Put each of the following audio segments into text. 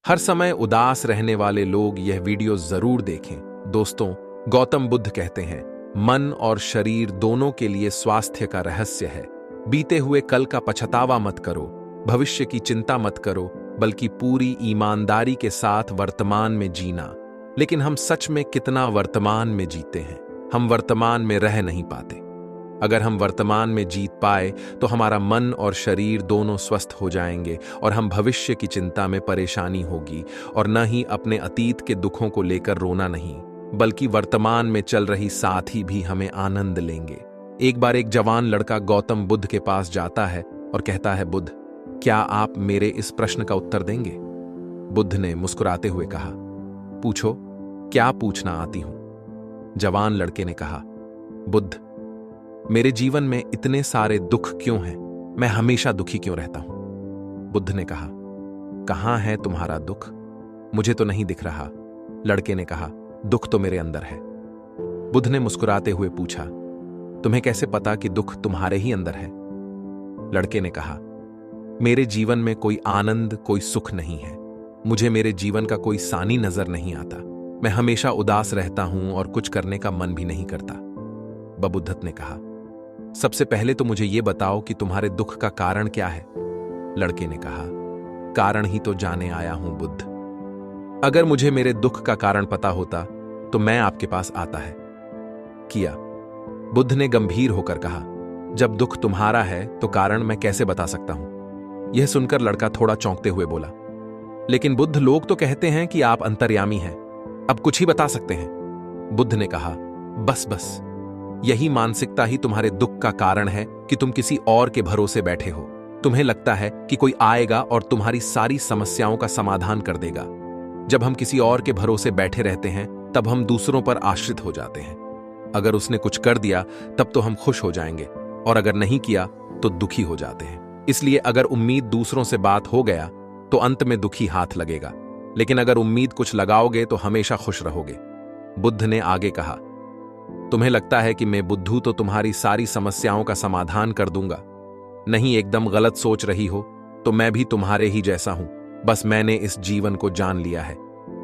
हर समय उदास रहने वाले लोग यह वीडियो जरूर देखें। दोस्तों, गौतम बुद्ध कहते हैं, मन और शरीर दोनों के लिए स्वास्थ्य का रहस्य है। बीते हुए कल का पछतावा मत करो, भविष्य की चिंता मत करो, बल्कि पूरी ईमानदारी के साथ वर्तमान में जीना। लेकिन हम सच में कितना वर्तमान में जीते हैं? हम वर्तमान में रह नहीं पाते। अगर हम वर्तमान में जीत पाए तो हमारा मन और शरीर दोनों स्वस्थ हो जाएंगे और हम भविष्य की चिंता में परेशानी होगी और न ही अपने अतीत के दुखों को लेकर रोना नहीं, बल्कि वर्तमान में चल रही साथ ही भी हमें आनंद लेंगे। एक बार एक जवान लड़का गौतम बुद्ध के पास जाता है और कहता है, बुद्ध, क्या आप मेरे इस प्रश्न का उत्तर देंगे? बुद्ध ने मुस्कुराते हुए कहा, पूछो, क्या पूछना आती हूं? जवान लड़के ने कहा, बुद्ध, मेरे जीवन में इतने सारे दुख क्यों हैं? मैं हमेशा दुखी क्यों रहता हूं? बुद्ध ने कहा, कहां है तुम्हारा दुख? मुझे तो नहीं दिख रहा। लड़के ने कहा, दुख तो मेरे अंदर है। बुद्ध ने मुस्कुराते हुए पूछा, तुम्हें कैसे पता कि दुख तुम्हारे ही अंदर है? लड़के ने कहा, मेरे जीवन में कोई आनंद, कोई सुख नहीं है। मुझे मेरे जीवन का कोई सानी नजर नहीं आता। मैं हमेशा उदास रहता हूं और कुछ करने का मन भी नहीं करता। बुद्ध ने कहा, सबसे पहले तो मुझे यह बताओ कि तुम्हारे दुख का कारण क्या है? लड़के ने कहा, कारण ही तो जाने आया हूं बुद्ध। अगर मुझे मेरे दुख का कारण पता होता तो मैं आपके पास आता है। किया। बुद्ध ने गंभीर होकर कहा, जब दुख तुम्हारा है तो कारण मैं कैसे बता सकता हूं? यह सुनकर लड़का थोड़ा चौंकते हुए बोला, लेकिन बुद्ध, लोग तो कहते हैं कि आप अंतर्यामी हैं, अब कुछ ही बता सकते हैं। बुद्ध ने कहा, बस बस, यही मानसिकता ही तुम्हारे दुख का कारण है कि तुम किसी और के भरोसे बैठे हो। तुम्हें लगता है कि कोई आएगा और तुम्हारी सारी समस्याओं का समाधान कर देगा। जब हम किसी और के भरोसे बैठे रहते हैं तब हम दूसरों पर आश्रित हो जाते हैं। अगर उसने कुछ कर दिया तब तो हम खुश हो जाएंगे, और अगर नहीं किया तो दुखी हो जाते हैं। इसलिए अगर उम्मीद दूसरों से बात हो गया तो अंत में दुखी हाथ लगेगा, लेकिन अगर उम्मीद कुछ लगाओगे तो हमेशा खुश रहोगे। बुद्ध ने आगे कहा, तुम्हें लगता है कि मैं बुद्धू तो तुम्हारी सारी समस्याओं का समाधान कर दूंगा। नहीं, एकदम गलत सोच रही हो। तो मैं भी तुम्हारे ही जैसा हूं, बस मैंने इस जीवन को जान लिया है।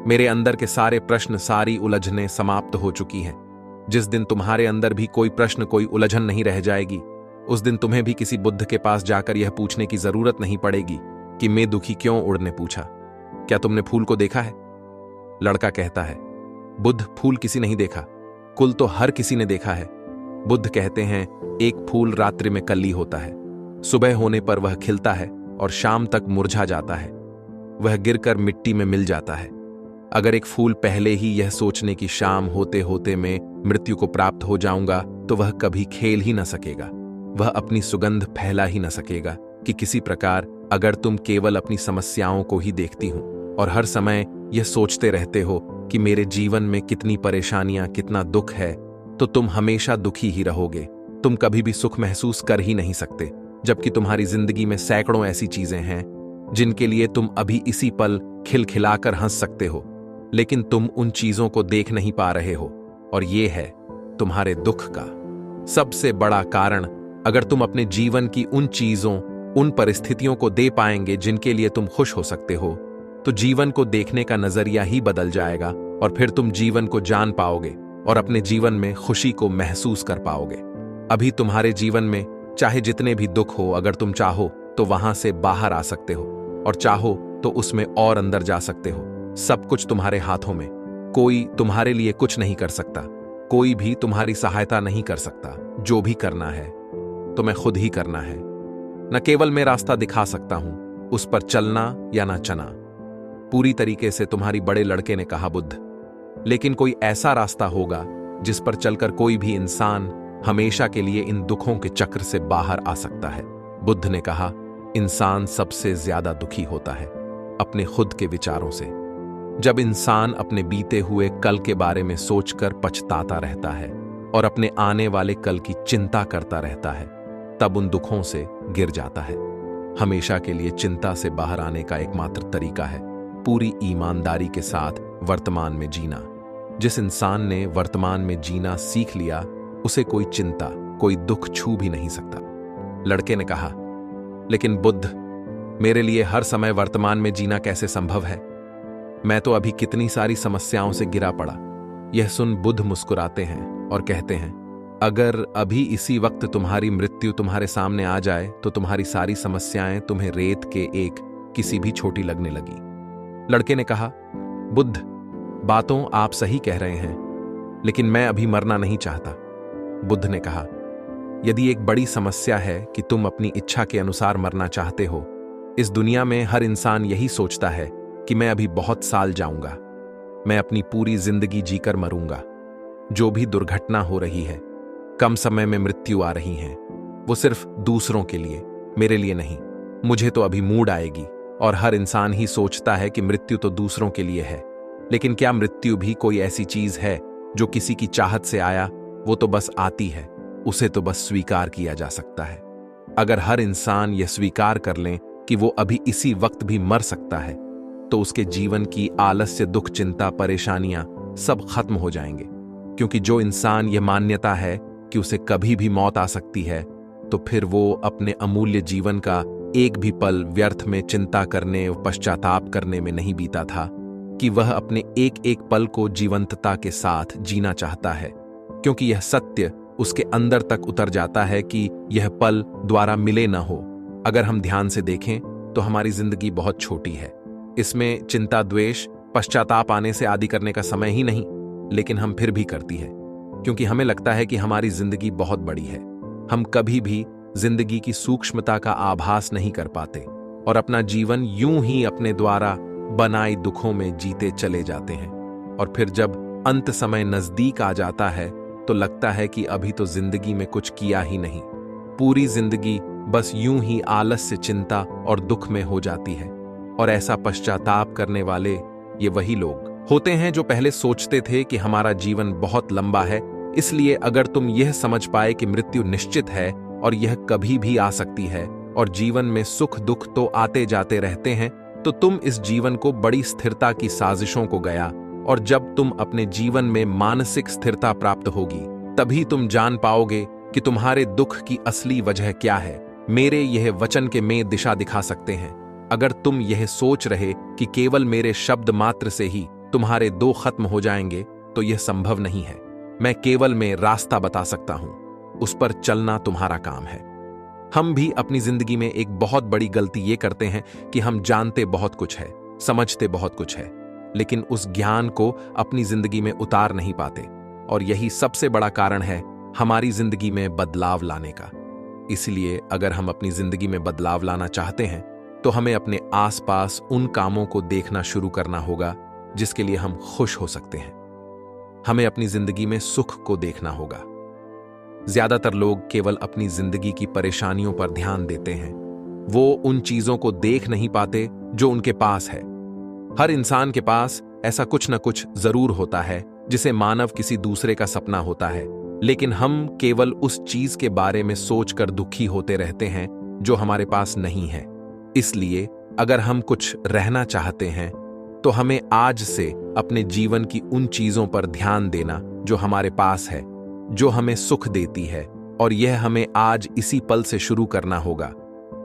मेरे अंदर के सारे प्रश्न, सारी उलझनें समाप्त हो चुकी हैं। जिस दिन तुम्हारे अंदर भी कोई प्रश्न, कोई उलझन नहीं रह जाएगी, उस दिन तुम्हें भी किसी बुद्ध के पास जाकर यह पूछने की जरूरत नहीं पड़ेगी कि मैं दुखी क्यों। उड़ने पूछा, क्या तुमने फूल को देखा है? लड़का कहता है, बुद्ध, फूल किसी नहीं देखा, कुल तो हर किसी ने देखा है। बुद्ध कहते हैं, एक फूल रात्रि में कली होता है, सुबह होने पर वह खिलता है और शाम तक मुरझा जाता है। वह गिरकर मिट्टी में मिल जाता है। अगर एक फूल पहले ही यह सोचने की शाम होते होते मैं मृत्यु को प्राप्त हो जाऊंगा तो वह कभी खेल ही न सकेगा, वह अपनी सुगंध फैला ही न सकेगा। कि किसी प्रकार अगर तुम केवल अपनी समस्याओं को ही देखती हो और हर समय यह सोचते रहते हो कि मेरे जीवन में कितनी परेशानियां, कितना दुख है, तो तुम हमेशा दुखी ही रहोगे। तुम कभी भी सुख महसूस कर ही नहीं सकते, जबकि तुम्हारी जिंदगी में सैकड़ों ऐसी चीजें हैं जिनके लिए तुम अभी इसी पल खिलखिलाकर हंस सकते हो, लेकिन तुम उन चीजों को देख नहीं पा रहे हो। और ये है तुम्हारे दुख का सबसे बड़ा कारण। अगर तुम अपने जीवन की उन चीजों, उन परिस्थितियों को दे पाएंगे जिनके लिए तुम खुश हो सकते हो, तो जीवन को देखने का नजरिया ही बदल जाएगा और फिर तुम जीवन को जान पाओगे और अपने जीवन में खुशी को महसूस कर पाओगे। अभी तुम्हारे जीवन में चाहे जितने भी दुख हो, अगर तुम चाहो तो वहां से बाहर आ सकते हो, और चाहो तो उसमें और अंदर जा सकते हो। सब कुछ तुम्हारे हाथों में। कोई तुम्हारे लिए कुछ नहीं कर सकता, कोई भी तुम्हारी सहायता नहीं कर सकता। जो भी करना है तुम्हें खुद ही करना है। न केवल मैं रास्ता दिखा सकता हूं, उस पर चलना या ना चलना पूरी तरीके से तुम्हारी बड़े लड़के ने कहा, बुद्ध, लेकिन कोई ऐसा रास्ता होगा जिस पर चलकर कोई भी इंसान हमेशा के लिए इन दुखों के चक्र से बाहर आ सकता है। बुद्ध ने कहा, इंसान सबसे ज्यादा दुखी होता है अपने खुद के विचारों से। जब इंसान अपने बीते हुए कल के बारे में सोचकर पछताता रहता है और अपने आने वाले कल की चिंता करता रहता है, तब उन दुखों से गिर जाता है। हमेशा के लिए चिंता से बाहर आने का एकमात्र तरीका है पूरी ईमानदारी के साथ वर्तमान में जीना। जिस इंसान ने वर्तमान में जीना सीख लिया, उसे कोई चिंता, कोई दुख छू भी नहीं सकता। लड़के ने कहा, लेकिन बुद्ध, मेरे लिए हर समय वर्तमान में जीना कैसे संभव है? मैं तो अभी कितनी सारी समस्याओं से गिरा पड़ा। यह सुन बुद्ध मुस्कुराते हैं और कहते हैं, अगर अभी इसी वक्त तुम्हारी मृत्यु तुम्हारे सामने आ जाए तो तुम्हारी सारी समस्याएं तुम्हें रेत के एक किसी भी छोटी लगने लगी। लड़के ने कहा, बुद्ध, बातों आप सही कह रहे हैं, लेकिन मैं अभी मरना नहीं चाहता। बुद्ध ने कहा, यदि एक बड़ी समस्या है कि तुम अपनी इच्छा के अनुसार मरना चाहते हो, इस दुनिया में हर इंसान यही सोचता है कि मैं अभी बहुत साल जाऊंगा, मैं अपनी पूरी जिंदगी जीकर मरूंगा। जो भी दुर्घटना हो रही है, कम समय में मृत्यु आ रही है, वो सिर्फ दूसरों के लिए, मेरे लिए नहीं। मुझे तो अभी मूड आएगी। और हर इंसान ही सोचता है कि मृत्यु तो दूसरों के लिए है, लेकिन क्या मृत्यु भी कोई ऐसी चीज है जो किसी की चाहत से आया? वो तो बस आती है, उसे तो बस स्वीकार किया जा सकता है। अगर हर इंसान यह स्वीकार कर लें कि वो अभी इसी वक्त भी मर सकता है, तो उसके जीवन की आलस्य, दुख, चिंता, परेशानियां सब खत्म हो जाएंगे। क्योंकि जो इंसान यह मान्यता है कि उसे कभी भी मौत आ सकती है, तो फिर वो अपने अमूल्य जीवन का एक भी पल व्यर्थ में चिंता करने और पश्चाताप करने में नहीं बीता था, कि वह अपने एक एक पल को जीवंतता के साथ जीना चाहता है। क्योंकि यह सत्य उसके अंदर तक उतर जाता है कि यह पल द्वारा मिले न हो। अगर हम ध्यान से देखें तो हमारी जिंदगी बहुत छोटी है। इसमें चिंता, द्वेष, पश्चाताप आने से आदि करने का समय ही नहीं, लेकिन हम फिर भी करती है, क्योंकि हमें लगता है कि हमारी जिंदगी बहुत बड़ी है। हम कभी भी जिंदगी की सूक्ष्मता का आभास नहीं कर पाते और अपना जीवन यूं ही अपने द्वारा बनाए दुखों में जीते चले जाते हैं। और फिर जब अंत समय नजदीक आ जाता है तो लगता है कि अभी तो जिंदगी में कुछ किया ही नहीं। पूरी जिंदगी बस यूं ही आलस्य, चिंता और दुख में हो जाती है। और ऐसा पश्चाताप करने वाले ये वही लोग होते हैं जो पहले सोचते थे कि हमारा जीवन बहुत लंबा है, इसलिए अगर तुम यह समझ पाए कि मृत्यु निश्चित है और यह कभी भी आ सकती है और जीवन में सुख दुख तो आते जाते रहते हैं, तो तुम इस जीवन को बड़ी स्थिरता की साजिशों को गया। और जब तुम अपने जीवन में मानसिक स्थिरता प्राप्त होगी, तभी तुम जान पाओगे कि तुम्हारे दुख की असली वजह क्या है। मेरे यह वचन के में दिशा दिखा सकते हैं। अगर तुम यह सोच रहे कि केवल मेरे शब्द मात्र से ही तुम्हारे दो खत्म हो जाएंगे, तो यह संभव नहीं है। मैं केवल में रास्ता बता सकता हूं, उस पर चलना तुम्हारा काम है। हम भी अपनी जिंदगी में एक बहुत बड़ी गलती ये करते हैं कि हम जानते बहुत कुछ है, समझते बहुत कुछ है, लेकिन उस ज्ञान को अपनी जिंदगी में उतार नहीं पाते। और यही सबसे बड़ा कारण है हमारी जिंदगी में बदलाव लाने का। इसलिए अगर हम अपनी जिंदगी में बदलाव लाना चाहते हैं, तो हमें अपने आसपास उन कामों को देखना शुरू करना होगा जिसके लिए हम खुश हो सकते हैं। हमें अपनी जिंदगी में सुख को देखना होगा। ज्यादातर लोग केवल अपनी जिंदगी की परेशानियों पर ध्यान देते हैं। वो उन चीजों को देख नहीं पाते जो उनके पास है। हर इंसान के पास ऐसा कुछ न कुछ जरूर होता है जिसे मानव किसी दूसरे का सपना होता है, लेकिन हम केवल उस चीज के बारे में सोचकर दुखी होते रहते हैं जो हमारे पास नहीं है। इसलिए अगर हम कुछ रहना चाहते हैं, तो हमें आज से अपने जीवन की उन चीजों पर ध्यान देना जो हमारे पास है, जो हमें सुख देती है। और यह हमें आज इसी पल से शुरू करना होगा।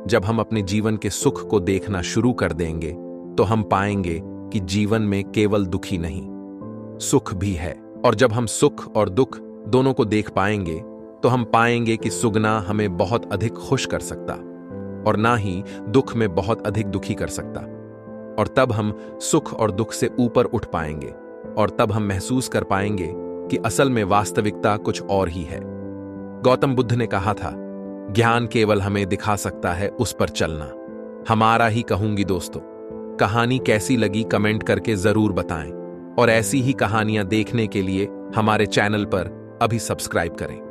जब हम अपने जीवन के सुख को देखना शुरू कर देंगे, तो हम पाएंगे कि जीवन में केवल दुख ही नहीं, सुख भी है। और जब हम सुख और दुख दोनों को देख पाएंगे, तो हम पाएंगे कि सुगना हमें बहुत अधिक खुश कर सकता और ना ही दुख में बहुत अधिक दुखी कर सकता। और तब हम सुख और दुख से ऊपर उठ पाएंगे और तब हम महसूस कर पाएंगे कि असल में वास्तविकता कुछ और ही है। गौतम बुद्ध ने कहा था, ज्ञान केवल हमें दिखा सकता है उस पर चलना। हमारा ही कहूंगी दोस्तों। कहानी कैसी लगी कमेंट करके जरूर बताएं और ऐसी ही कहानियां देखने के लिए हमारे चैनल पर अभी सब्सक्राइब करें।